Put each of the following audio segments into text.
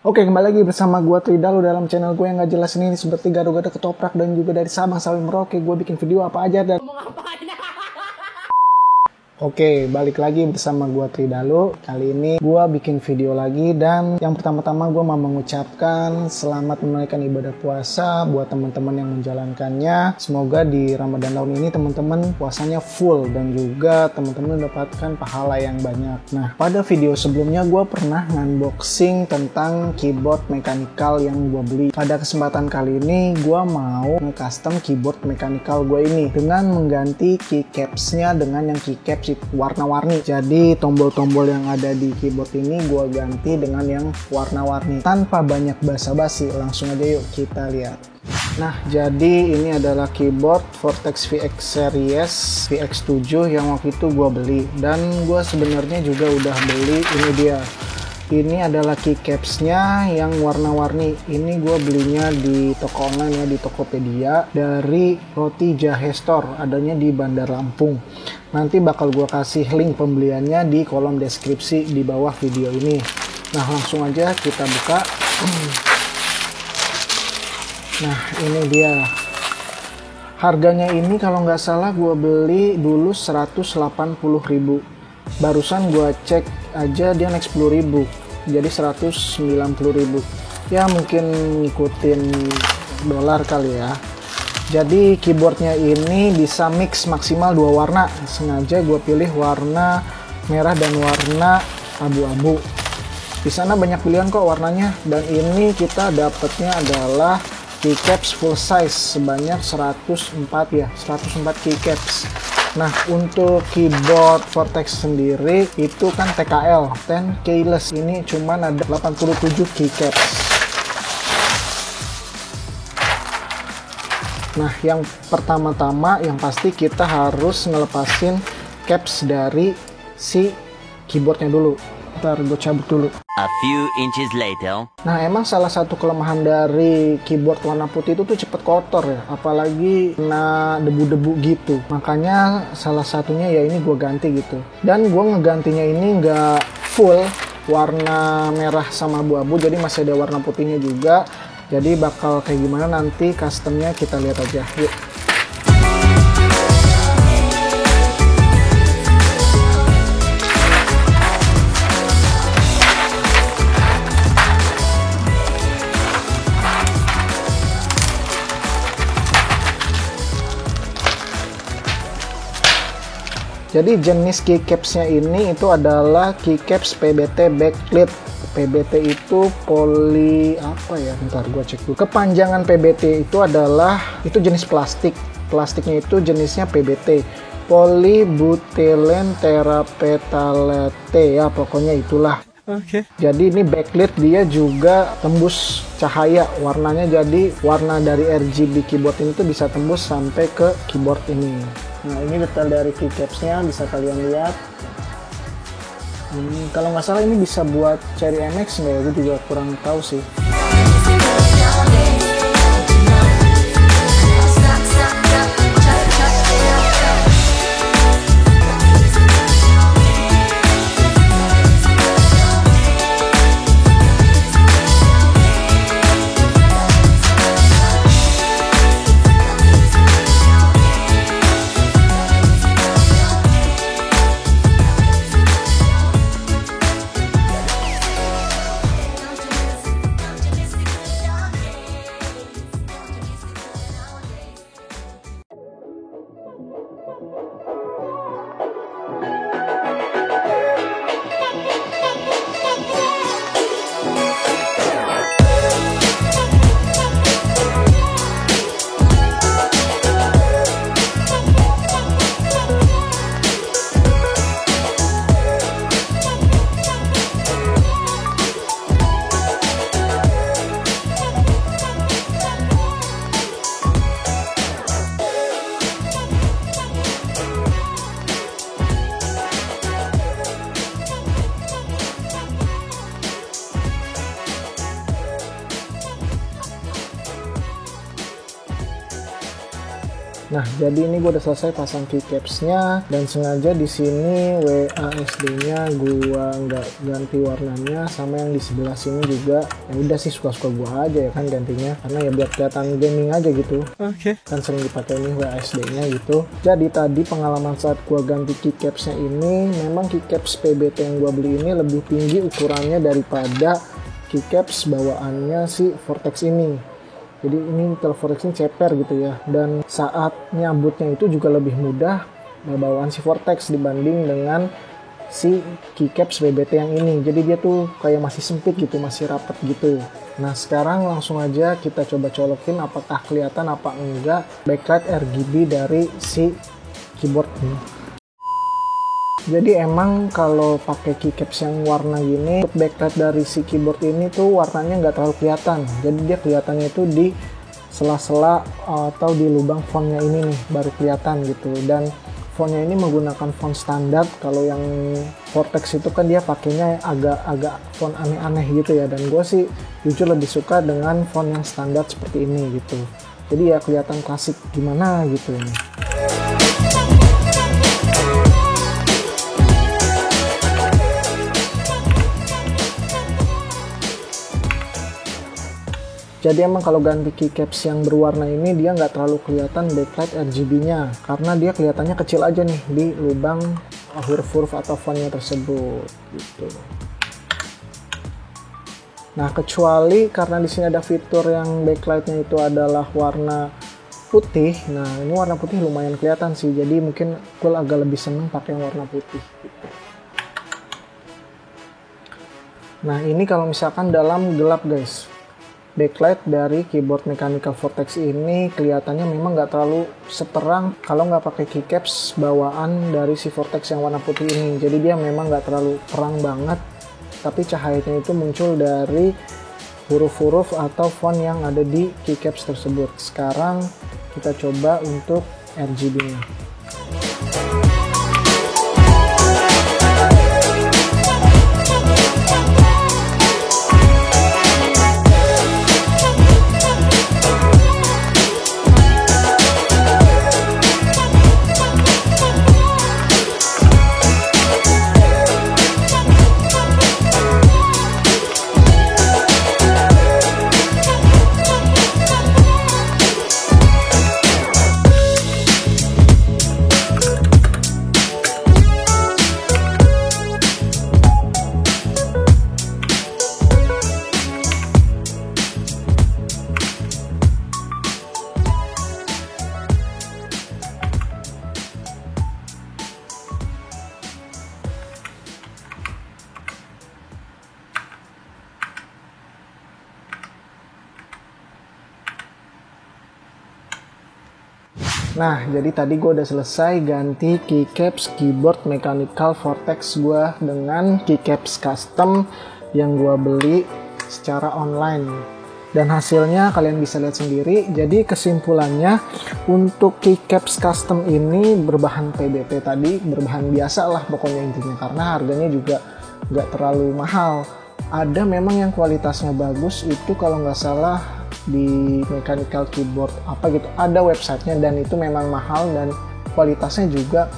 Oke, kembali lagi bersama gue Tridalo dalam channel gue yang gak jelas ini seperti gado-gado ketoprak dan juga dari Sabang sampai Merauke. Gue bikin video apa aja dan Oke, balik lagi bersama gue Tridalo. Kali ini gue bikin video lagi dan yang pertama-tama gue mau mengucapkan selamat menunaikan ibadah puasa buat teman-teman yang menjalankannya. Semoga di Ramadan tahun ini teman-teman puasanya full dan juga teman-teman mendapatkan pahala yang banyak. Nah, pada video sebelumnya gue pernah unboxing tentang keyboard mechanical yang gue beli. Pada kesempatan kali ini gue mau nge-custom keyboard mechanical gue ini dengan mengganti keycaps-nya dengan yang keycaps warna-warni. Jadi tombol-tombol yang ada di keyboard ini gue ganti dengan yang warna-warni. Tanpa banyak basa-basi, langsung aja yuk kita lihat. Nah, jadi ini adalah keyboard Vortex VX Series VX7 yang waktu itu gue beli. Dan gue sebenarnya juga udah beli, ini dia. Ini adalah keycaps-nya yang warna-warni. Ini gue belinya di toko online ya, di Tokopedia dari Roti Jahe Store, adanya di Bandar Lampung. Nanti bakal gue kasih link pembeliannya di kolom deskripsi di bawah video ini. Nah, langsung aja kita buka. Nah, ini dia. Harganya ini kalau nggak salah gue beli dulu 180.000. Barusan gue cek aja dia naik 10.000, jadi 190.000. Ya mungkin ngikutin dolar kali ya. Jadi keyboardnya ini bisa mix maksimal 2 warna. Sengaja gue pilih warna merah dan warna abu-abu. Di sana banyak pilihan kok warnanya. Dan ini kita dapatnya adalah keycaps full size sebanyak 104 keycaps. Nah, untuk keyboard Vortex sendiri itu kan TKL, 10 keyless. Ini cuman ada 87 keycaps. Nah, yang pertama-tama yang pasti kita harus ngelepasin caps dari si keyboardnya dulu. Ntar gue cabut dulu. A few inches later. Nah, emang salah satu kelemahan dari keyboard warna putih itu tuh cepet kotor ya, apalagi kena debu-debu gitu. Makanya salah satunya ya ini gue ganti gitu. Dan gue ngegantinya ini nggak full warna merah sama abu-abu, jadi masih ada warna putihnya juga. Jadi bakal kayak gimana nanti customnya kita lihat aja. Yuk. Jadi jenis keycaps-nya ini itu adalah keycaps PBT backlit. PBT itu poly apa ya? Bentar gua cek dulu. Kepanjangan PBT itu adalah itu jenis plastik. Plastiknya itu jenisnya PBT. Polybutylene terephthalate ya, pokoknya itulah. Oke. Jadi ini backlit, dia juga tembus cahaya warnanya, jadi warna dari RGB keyboard ini tuh bisa tembus sampai ke keyboard ini. Nah, ini detail dari keycaps-nya bisa kalian lihat. Kalau nggak salah ini bisa buat Cherry MX nggak ya? Gue juga kurang tahu sih. Nah, jadi ini gue udah selesai pasang keycaps-nya, dan sengaja di sini WASD-nya gue nggak ganti warnanya, sama yang di sebelah sini juga. Ya udah sih, suka-suka gue aja ya kan gantinya, karena ya biar kelihatan gaming aja gitu. Oke. Kan sering dipakai nih WASD-nya gitu. Jadi tadi pengalaman saat gue ganti keycaps-nya ini, memang keycaps PBT yang gue beli ini lebih tinggi ukurannya daripada keycaps bawaannya si Vortex ini. Jadi ini Intel Vortex ini ceper gitu ya, dan saat nyabutnya itu juga lebih mudah bawaan si Vortex dibanding dengan si keycaps BBT yang ini. Jadi dia tuh kayak masih sempit gitu, masih rapet gitu. Nah sekarang langsung aja kita coba colokin apakah kelihatan apa enggak backlight RGB dari si keyboard ini. Jadi emang kalau pakai keycaps yang warna gini, untuk backlight dari si keyboard ini tuh warnanya nggak terlalu kelihatan. Jadi dia kelihatannya itu di sela-sela atau di lubang fontnya ini nih baru kelihatan gitu. Dan fontnya ini menggunakan font standar. Kalau yang Vortex itu kan dia pakainya agak font aneh-aneh gitu ya. Dan gue sih jujur lebih suka dengan font yang standar seperti ini gitu. Jadi ya kelihatan klasik gimana gitu ini. Jadi emang kalau ganti keycaps yang berwarna ini dia nggak terlalu kelihatan backlight RGB-nya, karena dia kelihatannya kecil aja nih di lubang huruf-huruf atau fontnya tersebut gitu. Nah kecuali karena di sini ada fitur yang backlightnya itu adalah warna putih. Nah ini warna putih lumayan kelihatan sih, jadi mungkin gue agak lebih seneng pakai yang warna putih gitu. Nah ini kalau misalkan dalam gelap guys, backlight dari keyboard Mechanical Vortex ini kelihatannya memang nggak terlalu seterang kalau nggak pakai keycaps bawaan dari si Vortex yang warna putih ini. Jadi dia memang nggak terlalu terang banget, tapi cahayanya itu muncul dari huruf-huruf atau font yang ada di keycaps tersebut. Sekarang kita coba untuk RGB-nya. Nah, jadi tadi gue udah selesai ganti keycaps keyboard Mechanical Vortex gue dengan keycaps custom yang gue beli secara online. Dan hasilnya kalian bisa lihat sendiri. Jadi kesimpulannya, untuk keycaps custom ini berbahan PBT tadi, berbahan biasa lah pokoknya intinya, karena harganya juga nggak terlalu mahal. Ada memang yang kualitasnya bagus, itu kalau nggak salah di Mechanical Keyboard apa gitu ada websitenya, dan itu memang mahal dan kualitasnya juga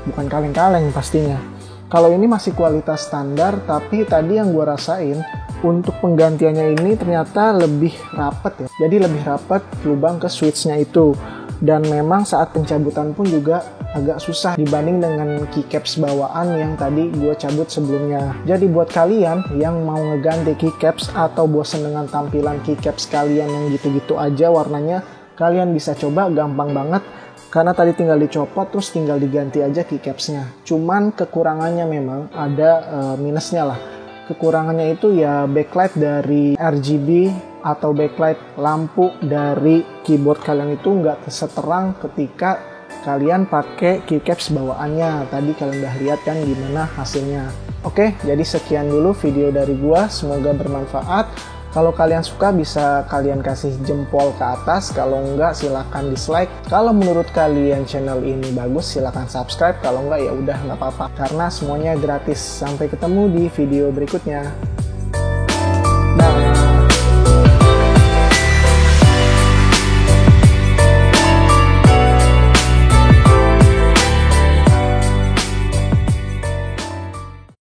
bukan kaleng-kaleng pastinya. Kalau ini masih kualitas standar, tapi tadi yang gue rasain untuk penggantiannya ini ternyata lebih rapet ya. Jadi lebih rapet lubang ke switchnya itu, dan memang saat pencabutan pun juga agak susah dibanding dengan keycaps bawaan yang tadi gue cabut sebelumnya. Jadi buat kalian yang mau ngeganti keycaps atau bosen dengan tampilan keycaps kalian yang gitu-gitu aja warnanya, kalian bisa coba, gampang banget. Karena tadi tinggal dicopot terus tinggal diganti aja keycapsnya. Cuman kekurangannya memang ada minusnya lah. Kekurangannya itu ya backlight dari RGB atau backlight lampu dari keyboard kalian itu nggak seterang ketika kalian pakai keycaps bawaannya. Tadi kalian udah lihat kan gimana hasilnya. Oke, jadi sekian dulu video dari gua, semoga bermanfaat. Kalau kalian suka bisa kalian kasih jempol ke atas, kalau enggak silahkan dislike. Kalau menurut kalian channel ini bagus silahkan subscribe, kalau enggak ya udah nggak apa-apa karena semuanya gratis. Sampai ketemu di video berikutnya.